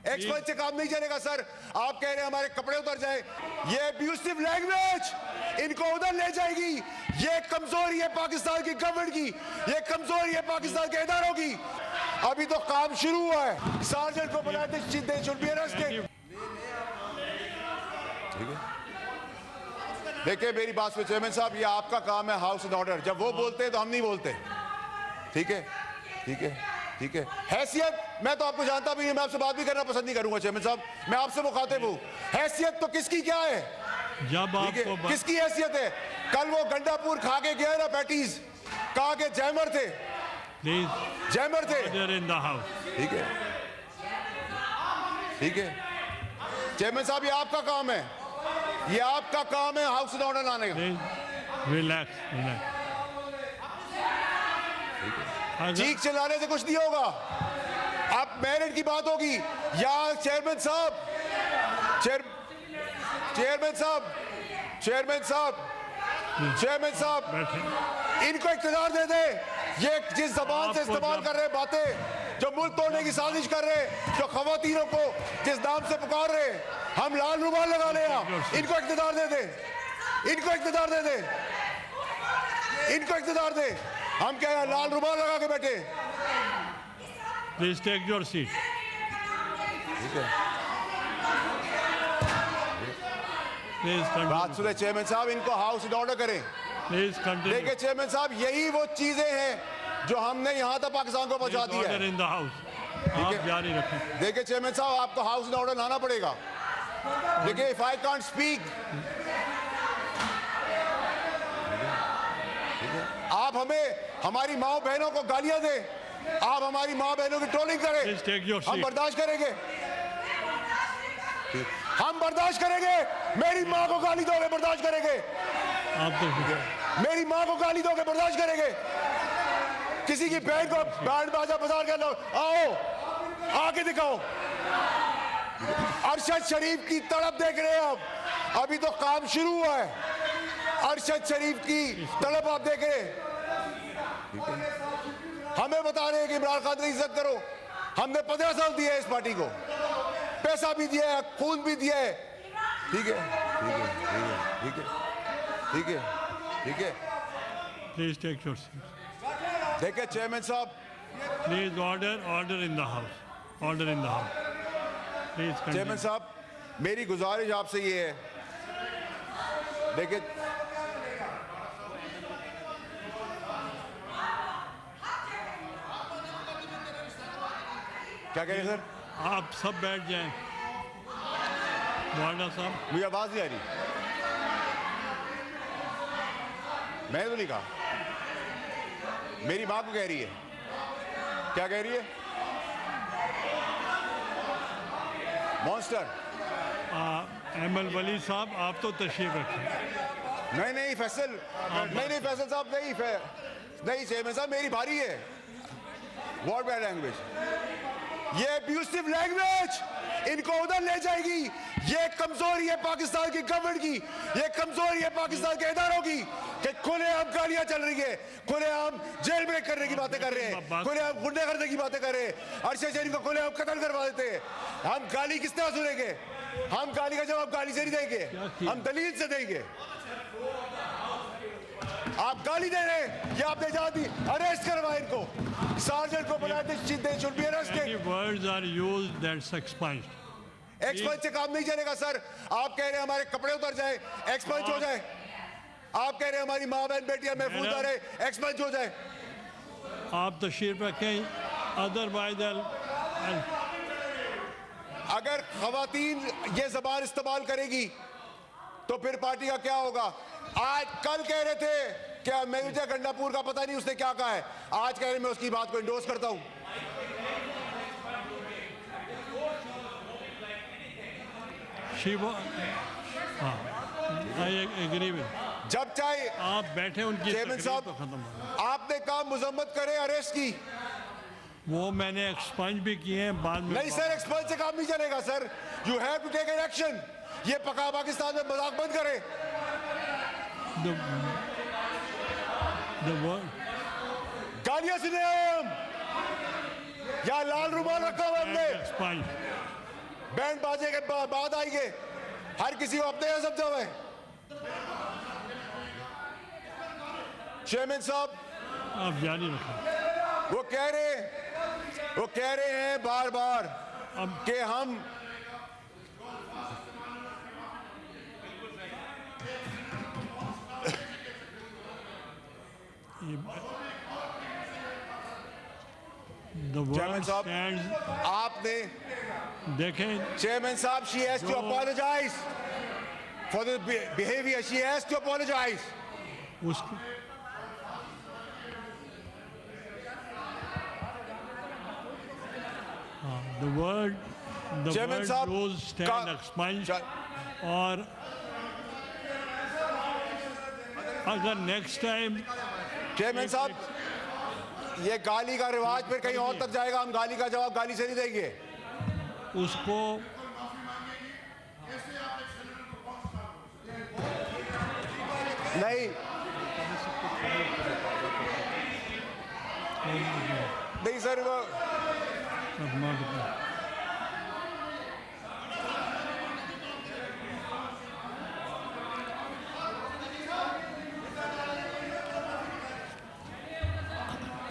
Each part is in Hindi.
एक्सपर्ट से काम नहीं चलेगा सर। आप कह रहे हैं हमारे कपड़े उतर जाए, ये अब्यूसिव लैंग्वेज इनको उधर ले जाएगी। ये कमजोरी है पाकिस्तान की गवर्नमेंट की, ये कमजोरी है पाकिस्तान के इदारों की। अभी तो काम शुरू हुआ है। सार्जेंट को बुलाए थे, शुड बी अरेस्टेड। ठीक है, देखिए मेरी बात सुनिए चेयरमैन साहब, ये आपका काम है हाउस एंड ऑर्डर। जब वो बोलते हैं तो हम नहीं बोलते। ठीक है, ठीक है, ठीक है। हैसियत, मैं तो आपको जानता भी नहीं, मैं आपसे बात भी करना पसंद नहीं करूंगा चेयरमैन साहब, मैं आपसे मुखातिब हूं। हैसियत तो किसकी क्या है, जब आपको किसकी हैसियत है? कल वो गंडापुर खा के गया ना पैटीज, कहा के जैमर थे, प्लीज जैमर थे। इन द हाउस। ठीक है, ठीक है चेयरमैन साहब, ये आपका काम है, ये आपका काम है हाउस एंड ऑर्डर लाने का। Relax, relax. चीख चिल्लाने से कुछ नहीं होगा। अब मेरिट की बात होगी या चेयरमैन साहब, चेयरमैन साहब, चेयरमैन साहब, चेयरमैन साहब, इनको इख्तियार दे दे। ये जिस जबान से इस्तेमाल कर रहे बातें, जो मुल्क तोड़ने की साजिश कर रहे, जो खवातीनों को जिस नाम से पुकार रहे, हम लाल रुमाल लगा ले, इनको इख्तियार दे दे, इनको इख्तियार दे दे, इनको इख्तियार दे। हम क्या है, लाल रुमाल लगा के बैठे। Please take your seat. ठीक है, प्लीज बात सुने चेयरमैन साहब, इनको हाउस इन ऑर्डर करें। Please continue. देखिए चेयरमैन साहब, यही वो चीजें हैं जो हमने यहाँ तक पाकिस्तान को पहुंचा दी है। इन द हाउस, आप जारी रखें। देखिए चेयरमैन साहब, आपको हाउस इन ऑर्डर लाना पड़ेगा। देखिए, इफ आई कांट स्पीक, आप हमें हमारी माँ बहनों को गालियां दे, आप हमारी माँ बहनों की ट्रोलिंग करें, हम बर्दाश्त करेंगे, हम बर्दाश्त करेंगे। मेरी माँ को गाली दोगे, बर्दाश्त करेंगे। आप मेरी माँ को गाली दोगे, बर्दाश्त करेंगे। किसी की बहन को बैंड बाजा बाजार कर लो, आओ आके दिखाओ। अरशद शरीफ की तड़प देख रहे हैं आप, अभी तो काम शुरू हुआ है। अरशद शरीफ की तड़प आप देख रहे हैं। हमें बता रहे हैं कि इमरान खान की इज्जत करो। हमने 15 साल दिए है इस पार्टी को, पैसा भी दिया है, खून भी दिया है। ठीक है, ठीक है, ठीक है, ठीक है, ठीक है। Please take your seat. देखिए चेयरमैन साहब, please order, order in the house, order in the house. Please chairman साहब, मेरी गुजारिश आपसे ये है, देखिए क्या कह रहे हैं सर? आप सब बैठ जाएं। वार्डा साहब, मुझे आवाज नहीं आ रही। मैंने तो नहीं कहा, मेरी माँ को कह रही है। क्या कह रही है? मॉन्स्टर। एमएल वली साहब, आप तो तशरीफ रखें। नहीं नहीं फैसल, नहीं फैसल साहब, नहीं चेयरमैन साहब, मेरी भारी है। व्हाट बैड लैंग्वेज, ये अब्यूसिव लैंग्वेज इनको उधर ले जाएगी। ये कमजोरी है पाकिस्तान की गवर्नमेंट की, ये कमजोरी है पाकिस्तान के इदारों की कि खुलेआम गालियां चल रही है, खुलेआम जेल ब्रेक करने की बातें कर रहे हैं, खुलेआम गुंडे करने की बातें कर रहे हैं। अरशद शरीफ को खुलेआम कत्ल करवा देते हैं। हम गाली किस तरह सुनेंगे? हम गाली का जवाब गाली से नहीं देंगे, हम दलील से देंगे। आप गाली दे रहे हैं, ये आपने जवाब दी, अरेस्ट करवाए इनको। सार्जेंट को बुलाए थे, should be arrested. Words are used that's expanded. Expert से काम नहीं चलेगा सर। आप कह रहे हैं हमारे कपड़े उतर जाए, एक्सपर्ट हो जाए। आप कह रहे हैं हमारी माँ बहन बेटियां महफूज आ रहे, एक्सपर्ट हो जाए। आप तशरीफ रखें, अदरवाइज अगर खवातीन ये जबान इस्तेमाल करेगी तो फिर पार्टी का क्या होगा? आज कल कह रहे थे क्या मेहुजा गंडापुर का पता नहीं उसने क्या कहा है, आज कह रहे मैं उसकी बात को इंडोर्स करता हूं। जब चाहे आप बैठे, उनकी चेयरमैन साहब तो खत्म हो। आपने कहा मुजम्मत करे अरेस्ट की, वो मैंने एक्सपंज भी किए हैं बाद में। नहीं सर, एक्सपंज से काम नहीं चलेगा sir, you have to take an action. ये पका पाकिस्तान में मजाक बंद करे। गालियां सुने हम, या लाल रुमाल रखा हुआ हमने। बैंड बाजे के बाद आएंगे, हर किसी को अपने यहाँ समझा हुआ है। चेयरमैन साहब आप जारी रखें। वो कह रहे हैं बार बार कि हम The चेयरमैन word साहब stands. आपने देखें, Chairman Saab, she has to apologize for the behavior. She has to apologize. उसको the word Chairman साहब rules stand का- expunged और अगर नेक्स्ट टाइम चेयरमैन साहब, ये गाली का रिवाज फिर कहीं और तक जाएगा। हम गाली का जवाब गाली से नहीं देंगे। उसको नहीं नहीं सर, वो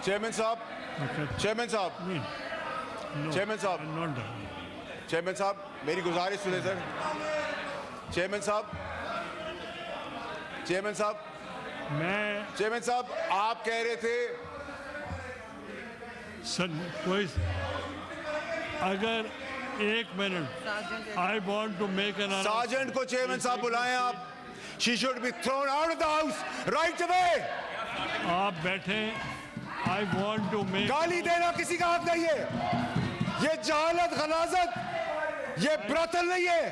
चेयरमैन साहब चेयरमैन साहब चेयरमैन साहब चेयरमैन साहब मेरी गुजारिश सुने सर। चेयरमैन साहब चेयरमैन साहब चेयरमैन साहब आप कह रहे थे सर कोई अगर एक minute I want to make an sergeant को चेयरमैन साहब बुलाएं आप। She should be thrown out of the house right away. आप बैठे आई वॉन्ट टू मेक गाली देना किसी का हक नहीं है। ये जहालत गलाजत, ये ब्रथल नहीं है,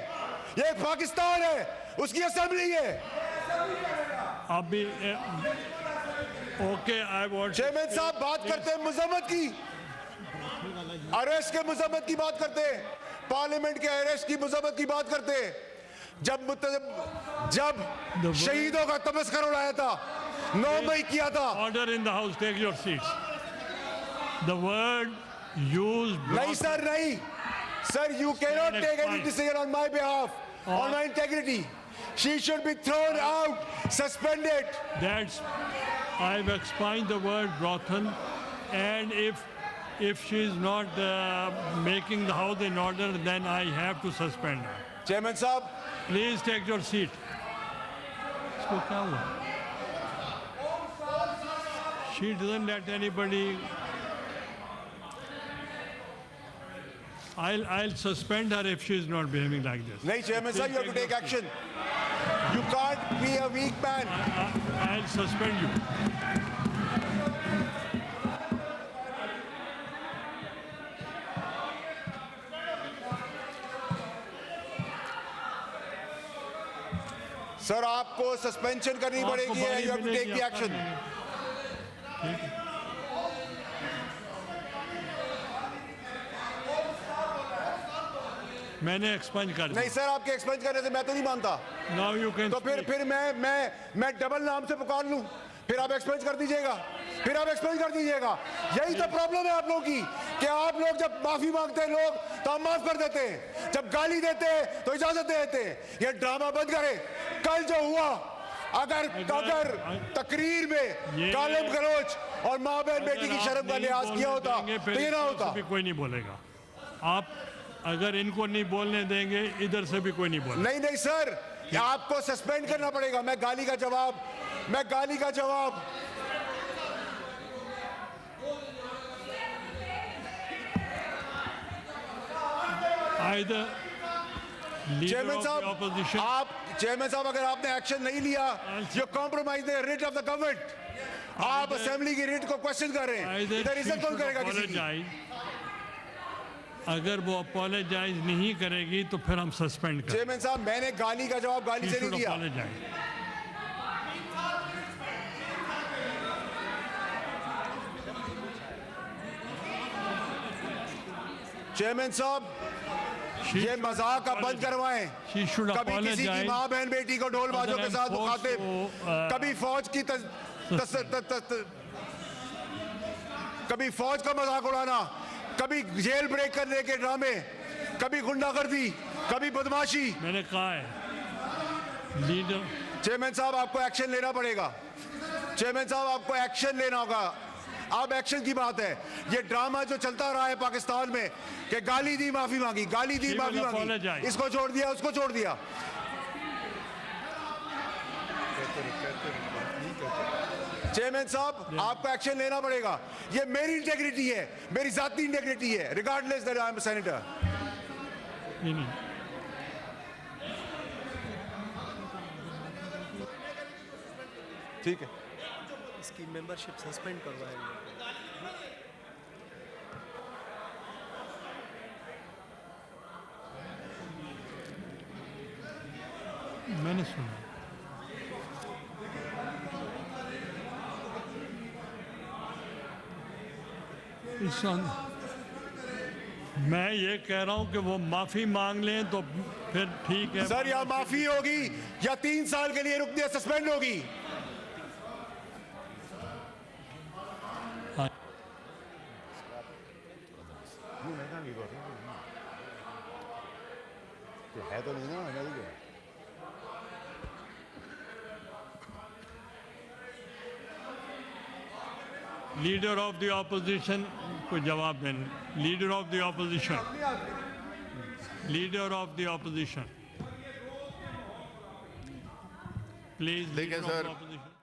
ये पाकिस्तान है, उसकी असेंबली है। अभी ओके आई वॉन्ट चेयरमैन साहब बात करते हैं मजम्मत की, अरेस्ट के मजम्मत की बात करते हैं, पार्लियामेंट के अरेस्ट की मजम्मत की बात करते हैं। जब शहीदों का तमस्कर उड़ाया था, 9 मई किया था। Order in the house, take your seats. The word used नहीं सर, नहीं sir, you cannot take any decision on my behalf, on my integrity. She should be thrown out, suspended. That's I've expunged the word brothel, and if she is not making the house in order, then I have to suspend her. Chairman साहब, Please take your seat. इसको क्या हुआ? She doesn't let anybody. I'll suspend her if she is not behaving like this. नहीं Chairman साहब, you have to take action. You can't be a weak man. I'll suspend you. Sir आपको सस्पेंशन करनी पड़ेगी है, you have to take the action. मैंने एक्सपेंज कर दिया। नहीं सर, आपके एक्सपेंज करने से मैं तो नहीं मानता। Now you can तो फिर मैं डबल नाम से पुकार लूं, फिर आप एक्सपेंज कर दीजिएगा, फिर आप एक्सपेंज कर दीजिएगा। यही तो प्रॉब्लम है आप लोगों की कि आप लोग जब माफी मांगते हैं लोग तो हम माफ कर देते हैं, जब गाली देते हैं तो इजाजत दे देते हैं। ये ड्रामा बंद करें। कल जो हुआ, अगर तकरीर में गालिब गलोच और माँ बहन बेटी की शर्म का लिहाज किया होता तो ये ना होता। कोई नहीं बोलेगा। आप अगर इनको नहीं बोलने देंगे, इधर से भी कोई नहीं बोलेगा। नहीं सर, आपको सस्पेंड करना पड़ेगा। मैं गाली का जवाब Either leader chairman of the साहब, opposition, चेयरमैन साहब अगर आपने एक्शन नहीं लिया, you compromise the writ of the government. आप असेंबली की रिट को क्वेश्चन कर रहे हैं, either इधर she इज्जत कौन should करेगा किसी की? apologize. अगर वो अपोलोजाइज नहीं करेगी तो फिर हम सस्पेंड करें। चेयरमैन साहब, मैंने गाली का जवाब गाली से नहीं दिया। चेयरमैन साहब, ये मजाक आप बंद करवाएं। कभी किसी की माँ बहन बेटी को ढोल बाजों के साथ मुखातिब, कभी फौज का मजाक उड़ाना, कभी जेल ब्रेक करने के ड्रामे, कभी गुंडागर्दी, कभी बदमाशी। मैंने कहा है लीडर। चेयरमैन साहब आपको एक्शन लेना पड़ेगा। चेयरमैन साहब आपको एक्शन लेना होगा। अब एक्शन की बात है। ये ड्रामा जो चलता रहा है पाकिस्तान में कि गाली दी माफी मांगी, गाली दी She माफी will मांगी, apologize. इसको छोड़ दिया, उसको छोड़ दिया। चेयरमैन साहब आपको एक्शन लेना पड़ेगा। ये मेरी इंटेग्रिटी है, मेरी जाती इंटेग्रिटी है, regardless that I am senator. नहीं नहीं, ठीक है, इसकी मेंबरशिप सस्पेंड करवाएंगे। मैंने सुना। मैं ये कह रहा हूं कि वो माफी मांग लें तो फिर ठीक है। सर, या माफी होगी या 3 साल के लिए रुक दिया सस्पेंड होगी। हाँ। है तो नहीं ना, लीडर ऑफ द ऑपोजिशन को जवाब देना। Leader of the opposition, leader of the opposition, please. ठीक है, सर। ऑपोजिशन।